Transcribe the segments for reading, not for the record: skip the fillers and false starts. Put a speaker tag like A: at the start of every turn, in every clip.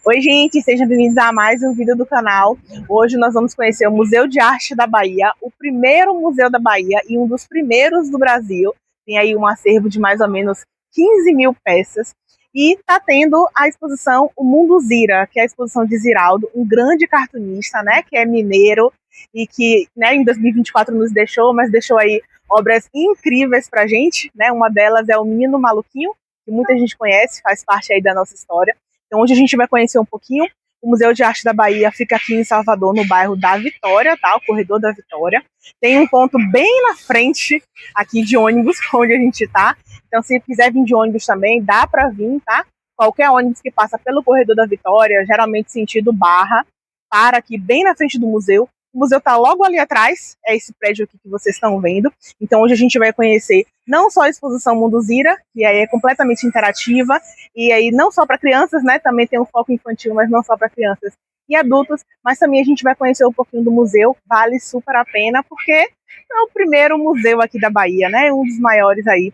A: Oi, gente, sejam bem-vindos a mais um vídeo do canal. Hoje nós vamos conhecer o Museu de Arte da Bahia, o primeiro museu da Bahia e um dos primeiros do Brasil. Tem aí um acervo de mais ou menos 15 mil peças. E está tendo a exposição O Mundo Zira, que é a exposição de Ziraldo, um grande cartunista, né, que é mineiro e que, né, em 2024 nos deixou, mas deixou aí obras incríveis pra gente, né? Uma delas é o Menino Maluquinho, que muita gente conhece, faz parte aí da nossa história. Então hoje a gente vai conhecer um pouquinho. O Museu de Arte da Bahia fica aqui em Salvador, no bairro da Vitória, tá? O Corredor da Vitória. Tem um ponto bem na frente aqui de ônibus, onde a gente tá. Então se quiser vir de ônibus também, dá para vir, tá? Qualquer ônibus que passa pelo Corredor da Vitória, geralmente sentido Barra, para aqui bem na frente do museu. O museu está logo ali atrás, é esse prédio aqui que vocês estão vendo. Então hoje a gente vai conhecer não só a exposição Mundo Zira, que aí é completamente interativa, e aí não só para crianças, né? Também tem um foco infantil, mas não só para crianças e adultos, mas também a gente vai conhecer um pouquinho do museu, vale super a pena, porque é o primeiro museu aqui da Bahia, né? Um dos maiores aí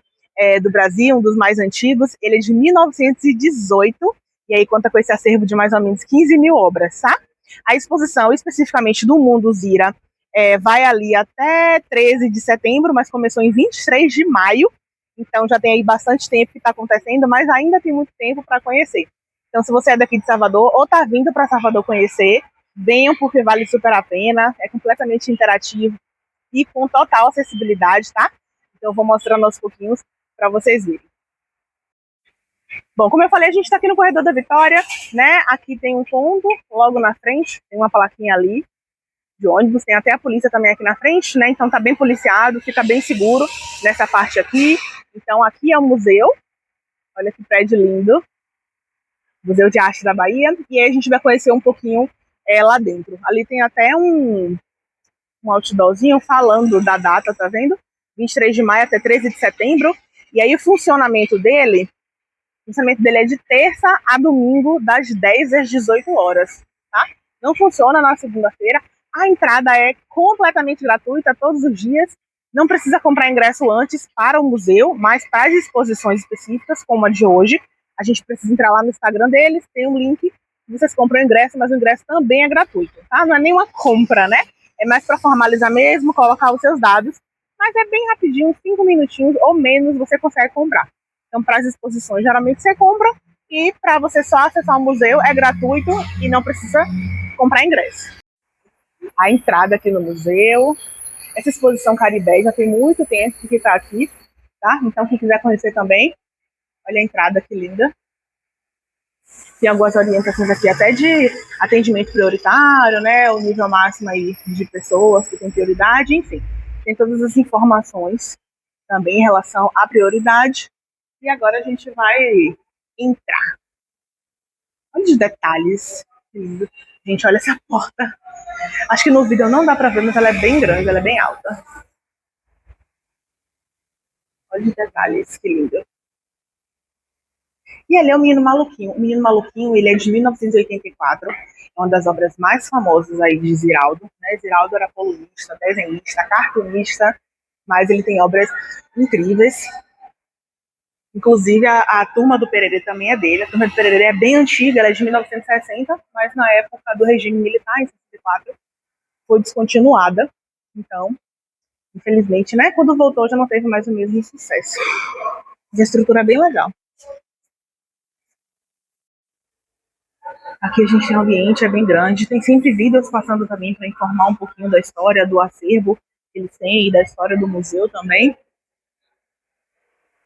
A: do Brasil, um dos mais antigos. Ele é de 1918, e aí conta com esse acervo de mais ou menos 15 mil obras, tá? A exposição, especificamente do Mundo Zira, vai ali até 13 de setembro, mas começou em 23 de maio, então já tem aí bastante tempo que está acontecendo, mas ainda tem muito tempo para conhecer. Então, se você é daqui de Salvador ou está vindo para Salvador conhecer, venham porque vale super a pena, é completamente interativo e com total acessibilidade, tá? Então, eu vou mostrando aos pouquinhos para vocês verem. Bom, como eu falei, a gente está aqui no Corredor da Vitória, né? Aqui tem um ponto, logo na frente, tem uma plaquinha ali de ônibus, tem até a polícia também aqui na frente, né? Então tá bem policiado, fica bem seguro nessa parte aqui. Então aqui é o museu, olha que prédio lindo, Museu de Arte da Bahia, e aí a gente vai conhecer um pouquinho lá dentro. Ali tem até um outdoorzinho falando da data, tá vendo? 23 de maio até 13 de setembro, e aí o funcionamento dele é de terça a domingo, das 10 às 18 horas, tá? Não funciona na segunda-feira. A entrada é completamente gratuita todos os dias. Não precisa comprar ingresso antes para o museu, mas para as exposições específicas, como a de hoje, a gente precisa entrar lá no Instagram deles, tem um link, vocês compram o ingresso, mas o ingresso também é gratuito, tá? Não é nenhuma compra, né? É mais para formalizar mesmo, colocar os seus dados, mas é bem rapidinho, 5 minutinhos ou menos você consegue comprar. Então, para as exposições, geralmente você compra, e para você só acessar o museu é gratuito e não precisa comprar ingresso. A entrada aqui no museu, essa exposição Caribé já tem muito tempo que está aqui, tá? Então, quem quiser conhecer também, olha a entrada que linda. Tem algumas orientações aqui até de atendimento prioritário, né? O nível máximo aí de pessoas que tem prioridade, enfim. Tem todas as informações também em relação à prioridade. E agora a gente vai entrar. Olha os detalhes. Lindo. Gente, olha essa porta. Acho que no vídeo não dá pra ver, mas ela é bem grande, ela é bem alta. Olha os detalhes, que lindo. E ali é o Menino Maluquinho. O Menino Maluquinho, ele é de 1984. É uma das obras mais famosas aí de Ziraldo. Né? Ziraldo era colunista, desenhista, cartunista, mas ele tem obras incríveis. Inclusive, a Turma do Pererê também é dele. A Turma do Pererê é bem antiga, ela é de 1960, mas na época do regime militar, em 64, foi descontinuada. Então, infelizmente, né, quando voltou já não teve mais o mesmo sucesso. Mas a estrutura é bem legal. Aqui a gente tem um ambiente, é bem grande. Tem sempre vídeos passando também para informar um pouquinho da história do acervo que eles têm e da história do museu também.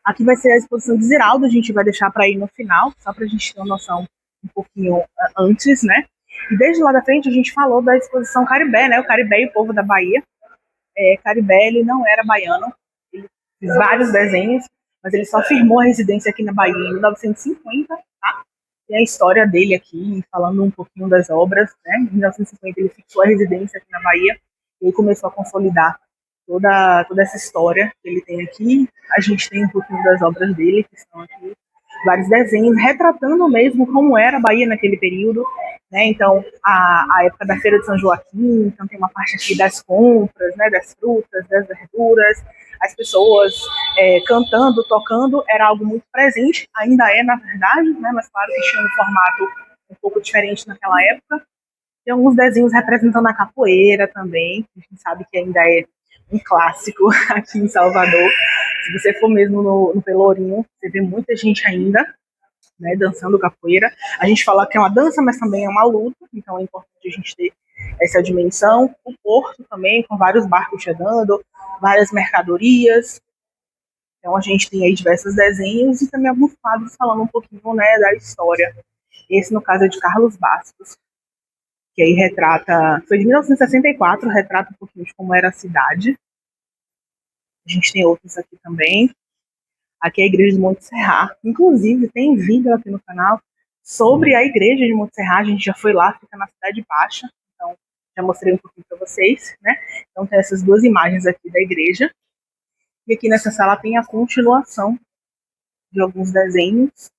A: Aqui vai ser a exposição de Ziraldo, a gente vai deixar para ir no final, só para a gente ter uma noção um pouquinho antes, né? E desde lá da frente a gente falou da exposição Caribé, né? O Caribé e o povo da Bahia. Caribé, ele não era baiano, ele fez vários desenhos, mas ele só firmou a residência aqui na Bahia em 1950, tá? Tem a história dele aqui, falando um pouquinho das obras, né? Em 1950 ele fixou a residência aqui na Bahia e ele começou a consolidar toda essa história que ele tem aqui. A gente tem um pouquinho das obras dele, que estão aqui, vários desenhos, retratando mesmo como era a Bahia naquele período, né? Então, a época da Feira de São Joaquim, então tem uma parte aqui das compras, né? Das frutas, das verduras, as pessoas cantando, tocando, era algo muito presente, ainda é, na verdade, né? Mas claro que tinha um formato um pouco diferente naquela época. Tem alguns desenhos representando a capoeira também, a gente sabe que ainda é um clássico aqui em Salvador. Se você for mesmo no Pelourinho, você vê muita gente ainda, né, dançando capoeira. A gente fala que é uma dança, mas também é uma luta, então é importante a gente ter essa dimensão. O porto também, com vários barcos chegando, várias mercadorias. Então a gente tem aí diversos desenhos e também alguns quadros falando um pouquinho, né, da história. Esse, no caso, é de Carlos Bastos, que aí retrata, foi de 1964, retrata um pouquinho de como era a cidade. A gente tem outros aqui também. Aqui é a igreja de Monte Serrat. Inclusive, tem vídeo aqui no canal sobre a igreja de Monte Serrat. A gente já foi lá, fica na Cidade Baixa. Então, já mostrei um pouquinho para vocês, né? Então, tem essas duas imagens aqui da igreja. E aqui nessa sala tem a continuação de alguns desenhos.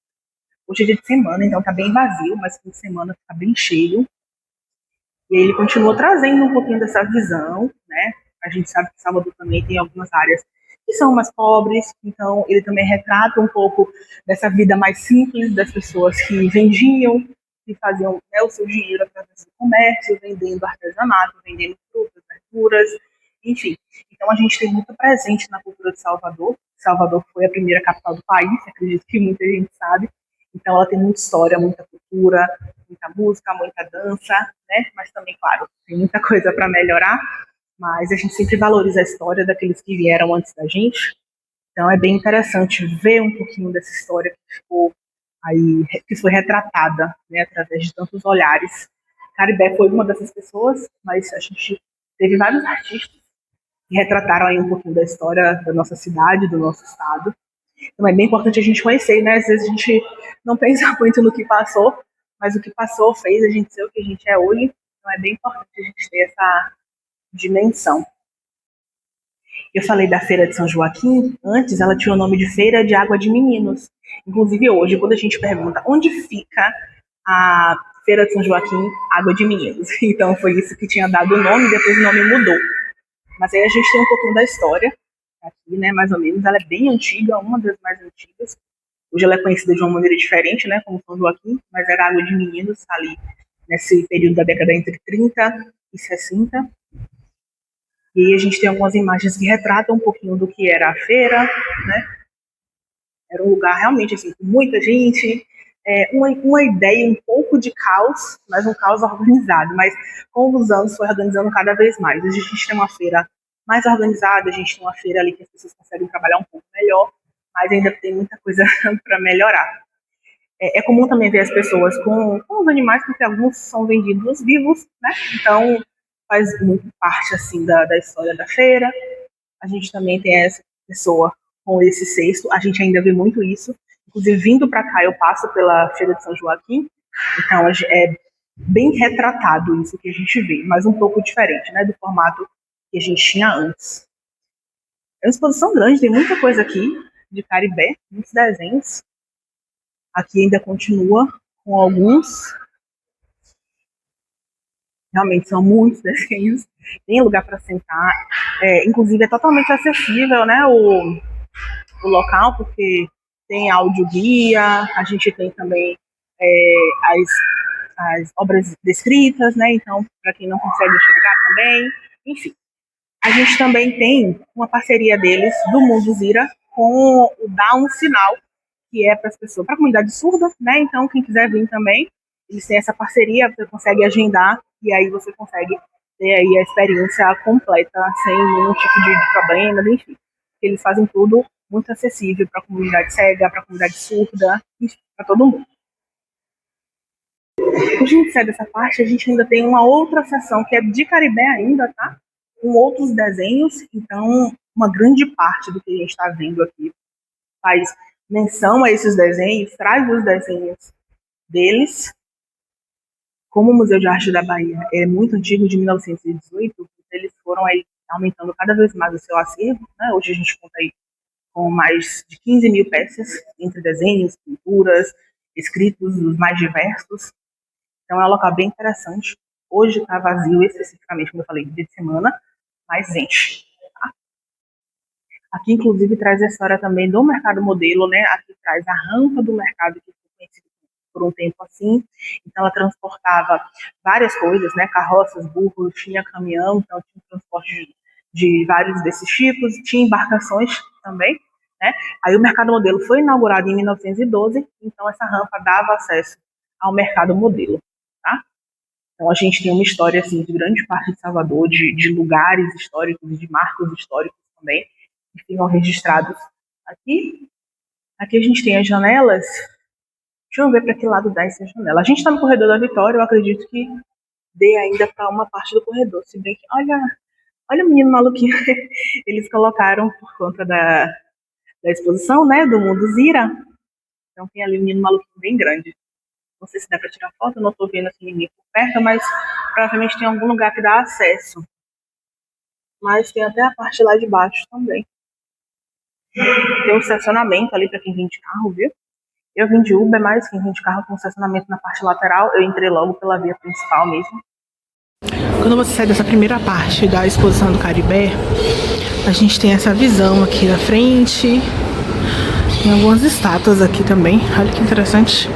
A: Hoje é dia de semana, então tá bem vazio, mas fim de semana tá bem cheio. E aí ele continua trazendo um pouquinho dessa visão, né? A gente sabe que Salvador também tem algumas áreas que são mais pobres, então ele também retrata um pouco dessa vida mais simples das pessoas que vendiam, que faziam, né, o seu dinheiro através do comércio, vendendo artesanato, vendendo frutas, verduras, enfim. Então a gente tem muito presente na cultura de Salvador. Salvador foi a primeira capital do país, acredito que muita gente sabe. Então ela tem muita história, muita cultura, muita música, muita dança, né? Mas também, claro, tem muita coisa para melhorar, mas a gente sempre valoriza a história daqueles que vieram antes da gente. Então é bem interessante ver um pouquinho dessa história que ficou aí, que foi retratada, né, através de tantos olhares. Caribé foi uma dessas pessoas, mas a gente teve vários artistas que retrataram aí um pouquinho da história da nossa cidade, do nosso estado. Então é bem importante a gente conhecer, né? Às vezes a gente não pensa muito no que passou, mas o que passou fez a gente ser o que a gente é hoje. Então é bem importante a gente ter essa dimensão. Eu falei da Feira de São Joaquim, antes ela tinha o nome de Feira de Água de Meninos. Inclusive hoje, quando a gente pergunta onde fica a Feira de São Joaquim, Água de Meninos. Então foi isso que tinha dado o nome, depois o nome mudou. Mas aí a gente tem um pouquinho da história aqui, né, mais ou menos. Ela é bem antiga, uma das mais antigas. Hoje ela é conhecida de uma maneira diferente, né, como São Joaquim, mas era Água de Meninos ali nesse período da década entre 30 e 60. E aí a gente tem algumas imagens que retratam um pouquinho do que era a feira, né? Era um lugar realmente assim, com muita gente, uma ideia um pouco de caos, mas um caos organizado. Mas com os anos foi organizando cada vez mais. Hoje a gente tem uma feira mais organizada, a gente tem uma feira ali que as pessoas conseguem trabalhar um pouco melhor, mas ainda tem muita coisa para melhorar. É comum também ver as pessoas com os animais, porque alguns são vendidos vivos, né? Então faz muito parte assim da história da feira. A gente também tem essa pessoa com esse cesto, a gente ainda vê muito isso. Inclusive, vindo para cá, eu passo pela Feira de São Joaquim, então é bem retratado isso que a gente vê, mas um pouco diferente, né, do formato que a gente tinha antes. É uma exposição grande, tem muita coisa aqui de Caribé, muitos desenhos. Aqui ainda continua com alguns, realmente são muitos desenhos, tem lugar para sentar, inclusive é totalmente acessível, né, o local, porque tem audioguia, a gente tem também as obras descritas, né? Então, para quem não consegue enxergar também, enfim. A gente também tem uma parceria deles, do Mundo Zira, com o Dá um Sinal, que é para as pessoas, para a comunidade surda, né? Então, quem quiser vir também, eles têm essa parceria, você consegue agendar e aí você consegue ter aí a experiência completa, sem nenhum tipo de problemas, enfim. Eles fazem tudo muito acessível para a comunidade cega, para a comunidade surda, para todo mundo. Quando a gente sai dessa parte, a gente ainda tem uma outra seção que é de Caribé ainda, tá? Com outros desenhos, então uma grande parte do que a gente está vendo aqui faz menção a esses desenhos, traz os desenhos deles. Como o Museu de Arte da Bahia é muito antigo, de 1918, eles foram aí aumentando cada vez mais o seu acervo, né? Hoje a gente conta aí com mais de 15 mil peças, entre desenhos, pinturas, escritos os mais diversos. Então é um local bem interessante. Hoje está vazio, especificamente, como eu falei, dia de semana, mas gente. Tá? Aqui, inclusive, traz a história também do mercado modelo, né? Aqui traz a rampa do mercado, que foi conhecido por um tempo assim. Então ela transportava várias coisas, né? Carroças, burros, tinha caminhão, então tinha transporte de vários desses tipos, tinha embarcações também, né? Aí o mercado modelo foi inaugurado em 1912, então essa rampa dava acesso ao mercado modelo, tá? Então a gente tem uma história assim de grande parte de Salvador, de lugares históricos, de marcos históricos também, que ficam registrados aqui. Aqui a gente tem as janelas. Deixa eu ver para que lado dá essa janela. A gente está no corredor da Vitória, eu acredito que dê ainda para uma parte do corredor. Se bem que, olha o menino maluquinho. Eles colocaram por conta da exposição, né, do Mundo Zira. Então tem ali um menino maluquinho bem grande. Não sei se dá para tirar foto, eu não estou vendo esse menino por perto, mas provavelmente tem algum lugar que dá acesso. Mas tem até a parte lá de baixo também. Tem um estacionamento ali para quem vem de carro, viu? Eu vim de Uber, mas quem vem de carro com estacionamento na parte lateral, eu entrei logo pela via principal mesmo. Quando você sai dessa primeira parte da exposição do Caribé, a gente tem essa visão aqui na frente. Tem algumas estátuas aqui também. Olha que interessante.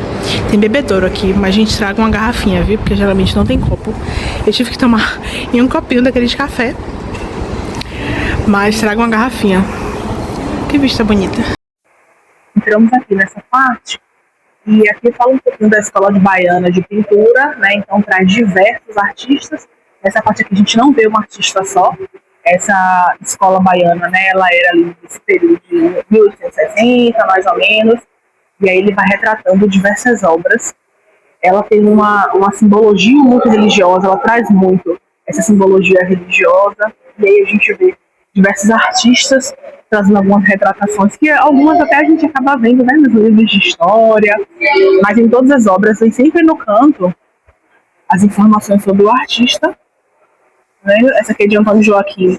A: Tem bebedouro aqui, mas a gente traga uma garrafinha, viu? Porque geralmente não tem copo. Eu tive que tomar em um copinho daquele de café. Mas traga uma garrafinha. Que vista bonita. Entramos aqui nessa parte. E aqui fala um pouquinho da Escola de Baiana de Pintura, né? Então traz diversos artistas. Nessa parte aqui a gente não vê uma artista só. Essa escola baiana, né? Ela era ali nesse período de 1860, mais ou menos. E aí ele vai retratando diversas obras. Ela tem uma simbologia muito religiosa, ela traz muito essa simbologia religiosa. E aí a gente vê diversos artistas trazendo algumas retratações, que algumas até a gente acaba vendo, né, nos livros de história, mas em todas as obras tem sempre no canto as informações sobre o artista, né? Essa aqui é de Antônio Joaquim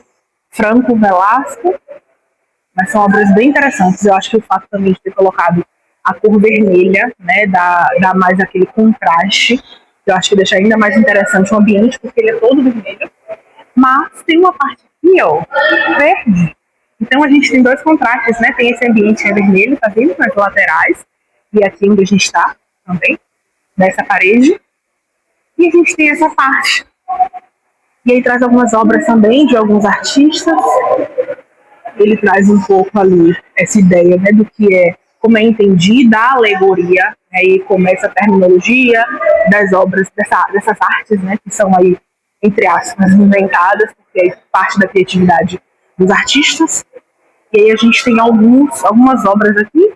A: Franco Velasco, mas são obras bem interessantes. Eu acho que o fato também de ter colocado a cor vermelha, né, dá mais aquele contraste, eu acho que deixa ainda mais interessante o ambiente, porque ele é todo vermelho, mas tem uma parte aqui, ó, verde. Então a gente tem dois contrastes, né? Tem esse ambiente que é vermelho, tá vendo? Nas laterais. E aqui onde a gente está também, nessa parede. E a gente tem essa parte. E aí traz algumas obras também de alguns artistas. Ele traz um pouco ali essa ideia, né, do que é, como é entendida a alegoria, né, e como é essa terminologia das obras, dessas artes, né, que são aí, entre aspas, inventadas, porque é parte da criatividade dos artistas. E aí a gente tem algumas obras aqui.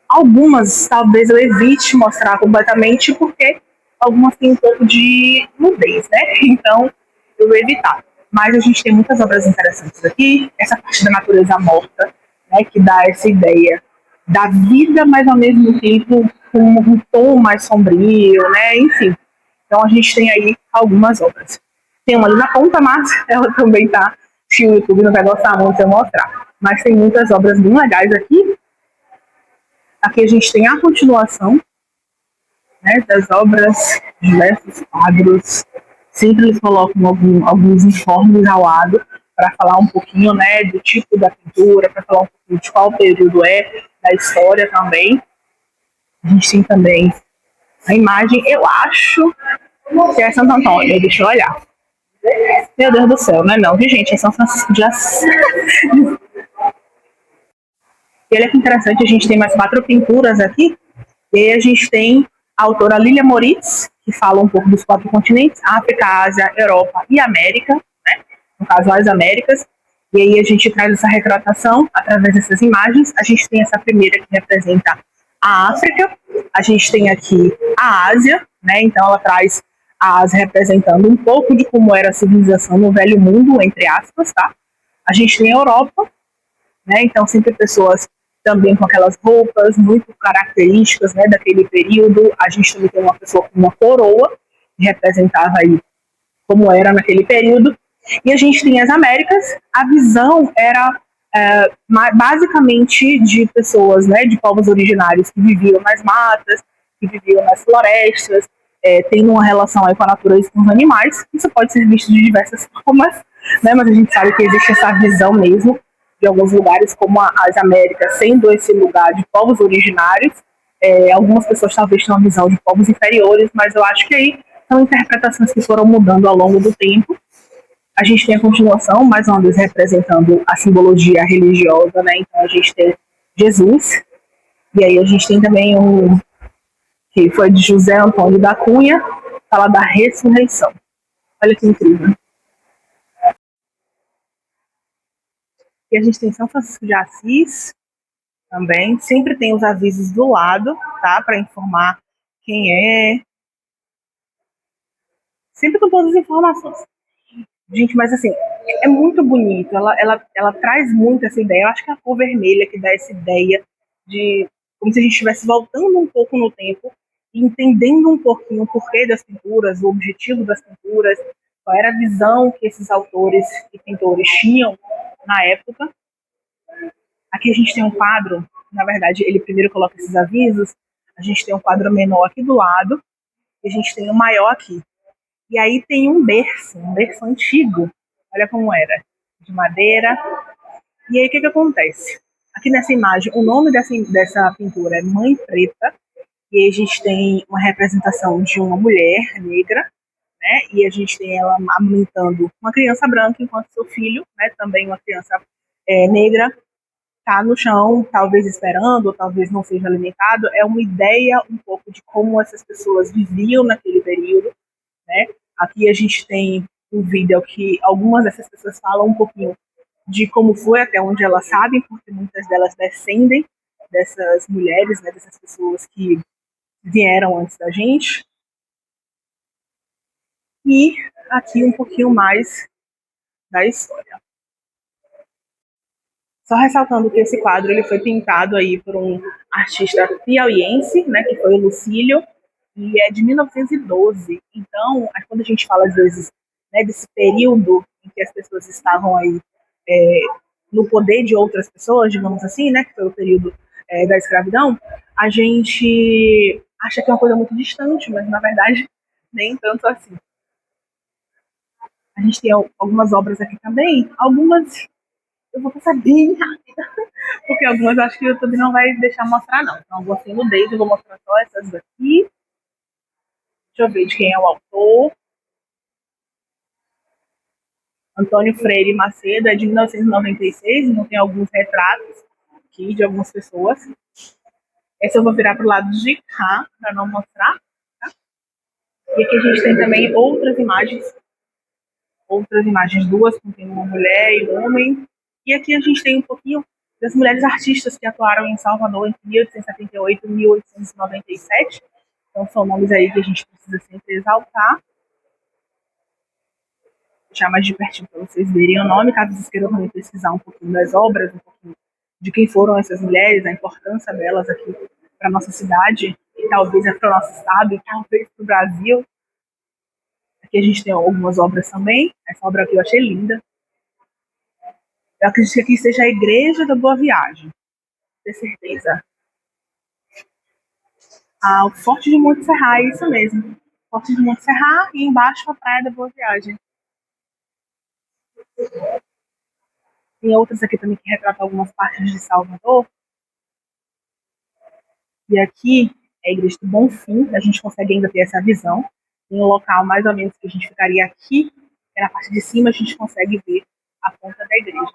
A: Algumas talvez eu evite mostrar completamente, porque algumas têm um pouco de nudez, né? Então eu vou evitar. Mas a gente tem muitas obras interessantes aqui. Essa parte da natureza morta, né, que dá essa ideia da vida, mas ao mesmo tempo com um tom mais sombrio, né? Enfim. Então a gente tem aí algumas obras. Tem uma ali na ponta, mas ela também tá, se o YouTube não vai gostar muito se eu mostrar. Mas tem muitas obras bem legais aqui. Aqui a gente tem a continuação, né, das obras, diversos quadros. Sempre eles colocam alguns informes ao lado para falar um pouquinho, né, do tipo da pintura, para falar um pouquinho de qual período é, da história também. A gente tem também a imagem, eu acho que é Santo Antônio, deixa eu olhar. Meu Deus do céu, não é não, viu, gente? É São Francisco de Assis. E olha que interessante, a gente tem mais 4 pinturas aqui. E aí a gente tem a autora Lilia Moritz, que fala um pouco dos 4 continentes, África, Ásia, Europa e América, né? No caso, as Américas. E aí a gente traz essa retratação através dessas imagens. A gente tem essa primeira que representa a África. A gente tem aqui a Ásia, né? Então ela traz a Ásia representando um pouco de como era a civilização no Velho Mundo, entre aspas, tá? A gente tem a Europa, né? Então sempre pessoas também com aquelas roupas muito características, né, daquele período. A gente também tem uma pessoa com uma coroa, que representava aí como era naquele período. E a gente tem as Américas. A visão era basicamente de pessoas, né, de povos originários que viviam nas matas, que viviam nas florestas, tendo uma relação aí com a natureza e com os animais. Isso pode ser visto de diversas formas, né, mas a gente sabe que existe essa visão mesmo de alguns lugares, como as Américas, sendo esse lugar de povos originários, Algumas pessoas talvez tenham uma visão de povos inferiores, mas eu acho que aí são interpretações que foram mudando ao longo do tempo. A gente tem a continuação, mais uma vez representando a simbologia religiosa, né? Então a gente tem Jesus, e aí a gente tem também um que foi de José Antônio da Cunha, fala da ressurreição. Olha que incrível. E a gente tem São Francisco de Assis também, sempre tem os avisos do lado, tá? Para informar quem é. Sempre com todas as informações. Gente, mas assim, é muito bonito. Ela traz muito essa ideia. Eu acho que é a cor vermelha que dá essa ideia de como se a gente estivesse voltando um pouco no tempo e entendendo um pouquinho o porquê das pinturas, o objetivo das pinturas, qual era a visão que esses autores e pintores tinham na época. Aqui a gente tem um quadro, na verdade, ele primeiro coloca esses avisos, a gente tem um quadro menor aqui do lado, e a gente tem um maior aqui. E aí tem um berço antigo, olha como era, de madeira. E aí o que acontece? Aqui nessa imagem, o nome dessa pintura é Mãe Preta, e aí a gente tem uma representação de uma mulher negra, né? E a gente tem ela amamentando uma criança branca, enquanto seu filho, né, também uma criança negra, está no chão, talvez esperando, ou talvez não seja alimentado. É uma ideia um pouco de como essas pessoas viviam naquele período, né? Aqui a gente tem um vídeo que algumas dessas pessoas falam um pouquinho de como foi, até onde elas sabem, porque muitas delas descendem dessas mulheres, né, dessas pessoas que vieram antes da gente. E aqui um pouquinho mais da história. Só ressaltando que esse quadro ele foi pintado aí por um artista piauiense, né, que foi o Lucílio, e é de 1912. Então, quando a gente fala às vezes, né, desse período em que as pessoas estavam aí no poder de outras pessoas, digamos assim, né, que foi o período da escravidão, a gente acha que é uma coisa muito distante, mas na verdade nem tanto assim. A gente tem algumas obras aqui também, algumas eu vou passar bem rápida, porque algumas eu acho que o YouTube não vai deixar mostrar, não. Então, algumas tem nudez, eu vou mostrar só essas daqui. Deixa eu ver de quem é o autor. Antônio Freire Macedo, é de 1996, então tem alguns retratos aqui de algumas pessoas. Essa eu vou virar para o lado de cá, para não mostrar. Tá? E aqui a gente tem também outras imagens, duas, contém uma mulher e um homem. E aqui a gente tem um pouquinho das mulheres artistas que atuaram em Salvador entre 1878 e 1897. Então são nomes aí que a gente precisa sempre exaltar. Vou deixar mais de pertinho para vocês verem o nome, caso vocês queiram também pesquisar um pouquinho das obras, um pouquinho de quem foram essas mulheres, a importância delas aqui para a nossa cidade, e talvez para o nosso estado, e talvez para o Brasil. Aqui a gente tem algumas obras também. Essa obra aqui eu achei linda. Eu acredito que aqui seja a Igreja da Boa Viagem. Com certeza. O Forte de Monte Serra, é isso mesmo. Forte de Monte Serra e embaixo a Praia da Boa Viagem. Tem outras aqui também que retratam algumas partes de Salvador. E aqui é a Igreja do Bonfim. A gente consegue ainda ter essa visão. Em um local mais ou menos que a gente ficaria aqui, que é na parte de cima, a gente consegue ver a ponta da igreja.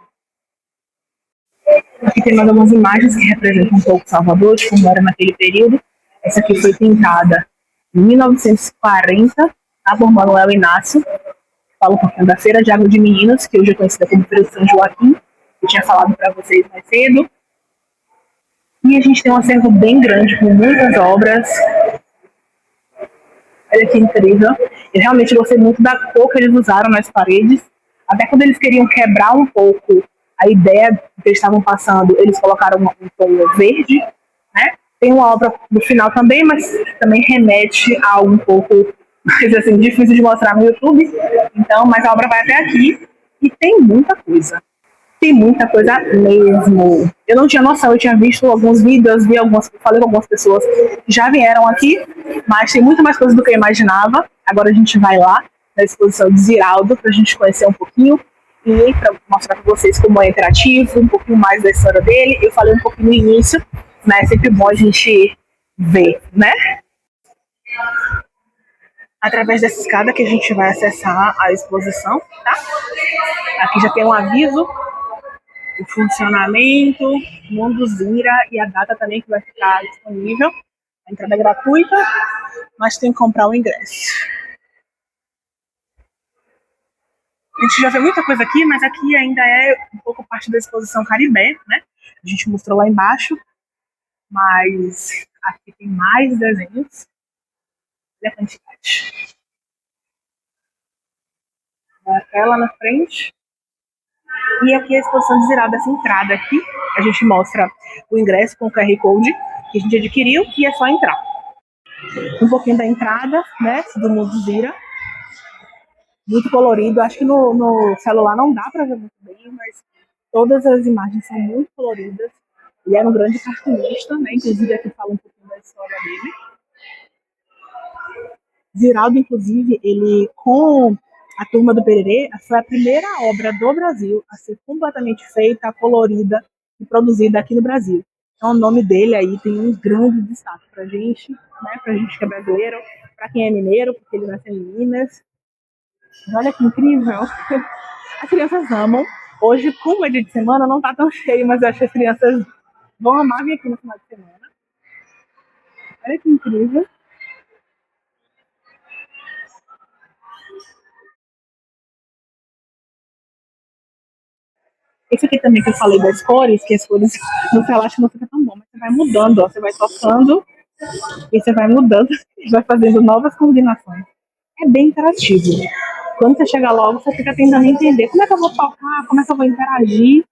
A: Aqui tem mais algumas imagens que representam um pouco Salvador, de como era naquele período. Essa aqui foi pintada em 1940, tá, por Manuel Inácio. Fala um pouquinho da Feira de Água de Meninos, que hoje é conhecida como Feira de São Joaquim. Eu tinha falado para vocês mais cedo. E a gente tem um acervo bem grande, com muitas obras. Olha que incrível. Eu realmente gostei muito da cor que eles usaram nas paredes. Até quando eles queriam quebrar um pouco a ideia que eles estavam passando, eles colocaram um tom verde, né? Tem uma obra no final também, mas também remete a algo um pouco mais assim, difícil de mostrar no YouTube. Então, mas a obra vai até aqui e tem muita coisa. Tem muita coisa mesmo. Eu não tinha noção, eu tinha visto alguns vídeos, falei com algumas pessoas que já vieram aqui, mas tem muito mais coisa do que eu imaginava. Agora a gente vai lá na exposição de Ziraldo para a gente conhecer um pouquinho e para mostrar para vocês como é interativo, um pouquinho mais da história dele. Eu falei um pouquinho no início, mas é sempre bom a gente ver, né? Através dessa escada que a gente vai acessar a exposição, tá? Aqui já tem um aviso, o funcionamento, Mundo Zira e a data também que vai ficar disponível. A entrada é gratuita, mas tem que comprar o ingresso. A gente já vê muita coisa aqui, mas aqui ainda é um pouco parte da exposição Caribé, né? A gente mostrou lá embaixo, mas aqui tem mais desenhos. Olha a quantidade. Até lá na frente. E aqui a exposição de Zirau, dessa entrada aqui, a gente mostra o ingresso com o QR Code que a gente adquiriu e é só entrar. Um pouquinho da entrada, né, do Mundo Zira. Muito colorido. Acho que no celular não dá para ver muito bem, mas todas as imagens são muito coloridas. Ele era um grande cartunista, né? Inclusive aqui fala um pouquinho da história dele. Ziraldo, inclusive, ele com a Turma do Pererê, foi a primeira obra do Brasil a ser completamente feita, colorida e produzida aqui no Brasil. Então, o nome dele aí tem um grande destaque pra gente, né? Pra gente que é brasileiro, pra quem é mineiro, porque ele nasceu em Minas. Olha que incrível! As crianças amam. Hoje, como é dia de semana, não tá tão cheio, mas eu acho que as crianças vão amar vir aqui no final de semana. Olha que incrível! Esse aqui também que eu falei das cores, que as cores no celular não fica tão bom, mas você vai mudando, ó, você vai tocando e você vai mudando, vai fazendo novas combinações. É bem interativo. Quando você chega logo, você fica tentando entender como é que eu vou tocar, como é que eu vou interagir,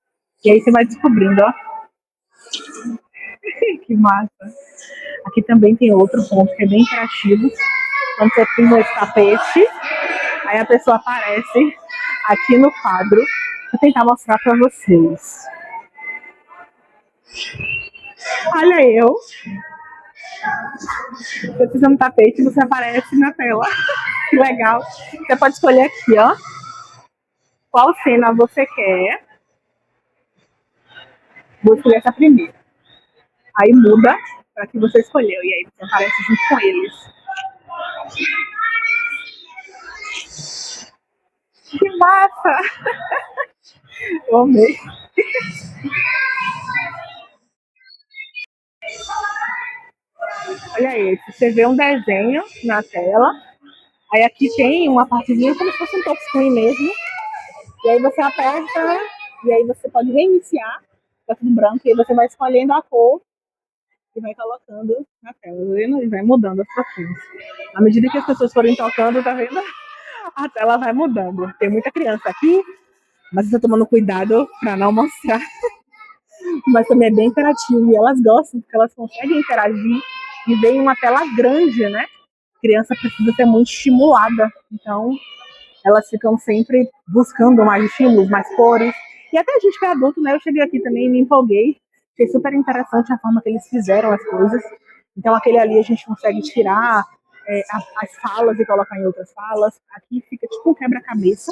A: e aí você vai descobrindo, ó. Que massa. Aqui também tem outro ponto que é bem interativo. Quando você pisa esse tapete, aí a pessoa aparece aqui no quadro. Vou tentar mostrar para vocês. Olha eu. Você pisa no tapete e você aparece na tela. Que legal. Você pode escolher aqui, ó. Qual cena você quer. Vou escolher essa primeira. Aí muda para que você escolheu. E aí você aparece junto com eles. Que massa! Eu amei. Olha esse. Você vê um desenho na tela. Aí aqui tem uma partezinha como se fosse um touchscreen mesmo. E aí você aperta e aí você pode reiniciar. Tá tudo branco. E aí você vai escolhendo a cor e vai colocando na tela, tá vendo? E vai mudando as cores. À medida que as pessoas forem tocando, tá vendo? A tela vai mudando. Tem muita criança aqui, mas eu tô tomando cuidado para não mostrar. Mas também é bem interativo e elas gostam, porque elas conseguem interagir e vem uma tela grande, né? A criança precisa ser muito estimulada. Então, elas ficam sempre buscando mais estímulos, mais cores. E até a gente que é adulto, né? Eu cheguei aqui também e me empolguei. Achei super interessante a forma que eles fizeram as coisas. Então, aquele ali a gente consegue tirar as falas e colocar em outras falas. Aqui fica tipo um quebra-cabeça.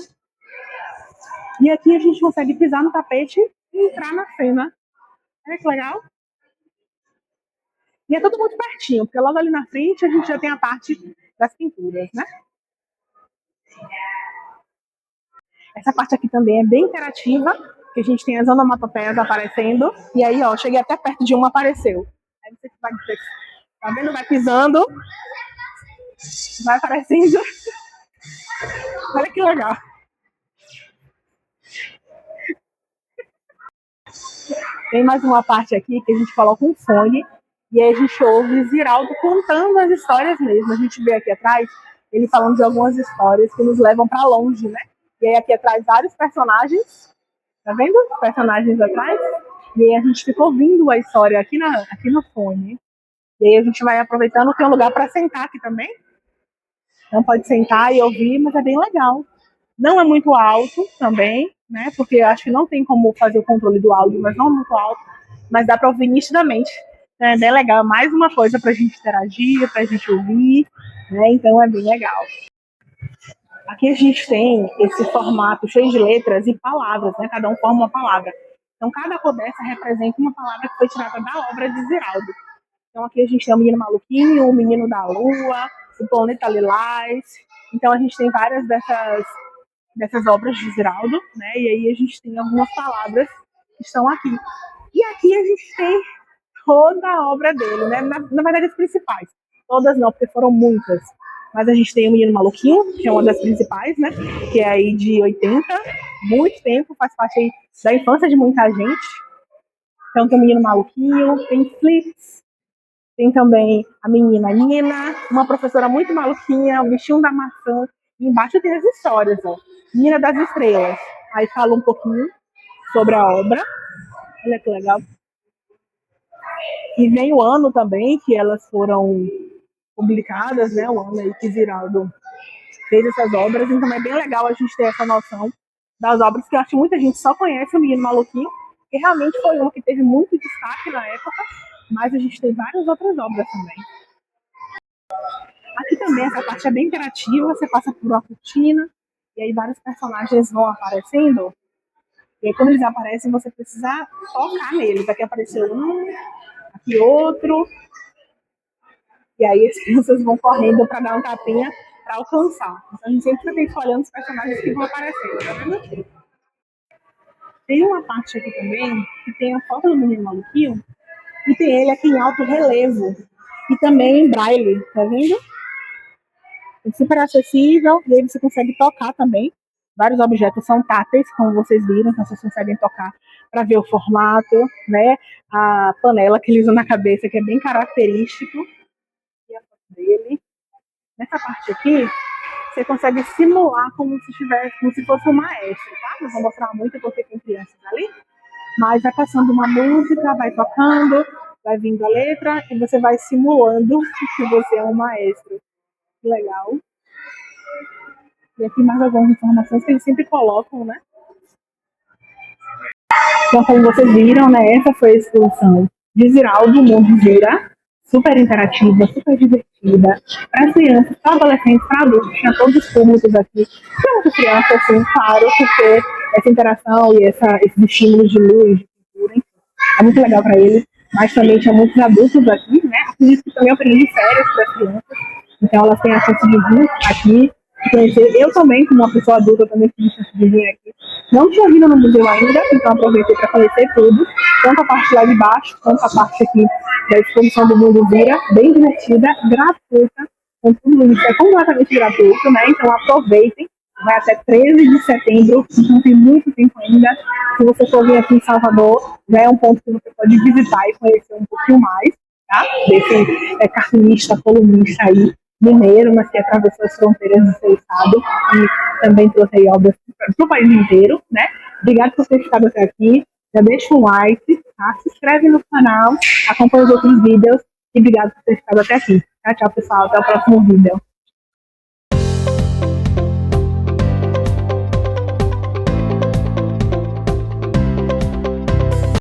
A: E aqui a gente consegue pisar no tapete e entrar na cena. Olha que legal. E é tudo muito pertinho, porque logo ali na frente a gente já tem a parte das pinturas, né? Essa parte aqui também é bem interativa, que a gente tem as onomatopeias aparecendo. E aí, ó, cheguei até perto de uma, apareceu. Aí você vai, tá vendo? Vai pisando, vai aparecendo. Olha que legal. Tem mais uma parte aqui que a gente coloca um fone e aí a gente ouve Ziraldo contando as histórias mesmo. A gente vê aqui atrás ele falando de algumas histórias que nos levam para longe, né? E aí aqui atrás vários personagens, tá vendo? Personagens atrás. E aí a gente fica ouvindo a história aqui no fone. E aí a gente vai aproveitando, tem um lugar para sentar aqui também. Então pode sentar e ouvir, mas é bem legal. Não é muito alto também, né? Porque eu acho que não tem como fazer o controle do áudio, mas não é muito alto. Mas dá para ouvir nitidamente. Então é bem legal. Mais uma coisa para a gente interagir, para a gente ouvir, né? Então é bem legal. Aqui a gente tem esse formato cheio de letras e palavras, né? Cada um forma uma palavra. Então cada cor dessa representa uma palavra que foi tirada da obra de Ziraldo. Então aqui a gente tem o Menino Maluquinho, o Menino da Lua, o Planeta Lilás. Então a gente tem várias dessas obras de Ziraldo, né? E aí a gente tem algumas palavras que estão aqui. E aqui a gente tem toda a obra dele, né? Na verdade, as principais. Todas não, porque foram muitas. Mas a gente tem o Menino Maluquinho, que é uma das principais, né? Que é aí de 80, muito tempo, faz parte aí da infância de muita gente. Então tem o Menino Maluquinho, tem Flix, tem também a Menina Nina, uma professora muito maluquinha, o Bichinho da Maçã. E embaixo tem as histórias, ó. Menina das Estrelas. Aí fala um pouquinho sobre a obra. Olha que legal. E vem o ano também que elas foram publicadas, né? O ano aí que Ziraldo fez essas obras. Então é bem legal a gente ter essa noção das obras, que eu acho que muita gente só conhece o Menino Maluquinho, que realmente foi um que teve muito destaque na época, mas a gente tem várias outras obras também. Aqui também essa parte é bem interativa, você passa por uma cortina, e aí vários personagens vão aparecendo, e aí quando eles aparecem você precisa tocar neles. Aqui apareceu um, aqui outro, e aí as crianças vão correndo para dar um tapinha para alcançar. Então a gente sempre tem que olhando os personagens que vão aparecendo, tá vendo? Tem uma parte aqui também que tem a foto do Menino Maluquinho e tem ele aqui em alto relevo e também em braille, tá vendo? É super acessível e aí você consegue tocar também. Vários objetos são táteis, como vocês viram, então vocês conseguem tocar para ver o formato, né? A panela que ele usa na cabeça, que é bem característico. E a foto dele. Nessa parte aqui, você consegue simular como se fosse um maestro, tá? Não vou mostrar muito porque tem crianças ali, mas vai passando uma música, vai tocando, vai vindo a letra e você vai simulando que você é um maestro. Que legal. E aqui mais algumas informações que eles sempre colocam, né? Então, como vocês viram, né? Essa foi a exposição de Ziraldo, o Mundo Gira. Super interativa, super divertida. Para as crianças, para adolescentes, para adultos, tinha todos os públicos aqui. Tem muitas crianças, assim, claro, porque essa interação e esses estímulos de luz, de cultura, enfim, é muito legal para eles. Mas também tinha muitos adultos aqui, né? Acredito que também é um período de férias para as crianças. Então elas têm a chance de vir aqui, de conhecer. Eu também, como uma pessoa adulta, também tive a chance de vir aqui. Não tinha vindo no museu ainda, então aproveitei para conhecer tudo. Tanto a parte lá de baixo, quanto a parte aqui da exposição do Mundo Vira, bem divertida, gratuita, com tudo isso. É completamente gratuito, né? Então aproveitem. Vai até 13 de setembro, então tem muito tempo ainda. Se você for vir aqui em Salvador, já é um ponto que você pode visitar e conhecer um pouquinho mais, tá? Desse cartunista, colunista aí, mineiro, mas que atravessou as fronteiras do seu estado e também trouxe aí obras para o país inteiro, né? Obrigada por ter ficado até aqui. Já deixa um like, tá? Se inscreve no canal, acompanha os outros vídeos e obrigado por ter ficado até aqui. Tchau, tchau, pessoal. Até o próximo vídeo.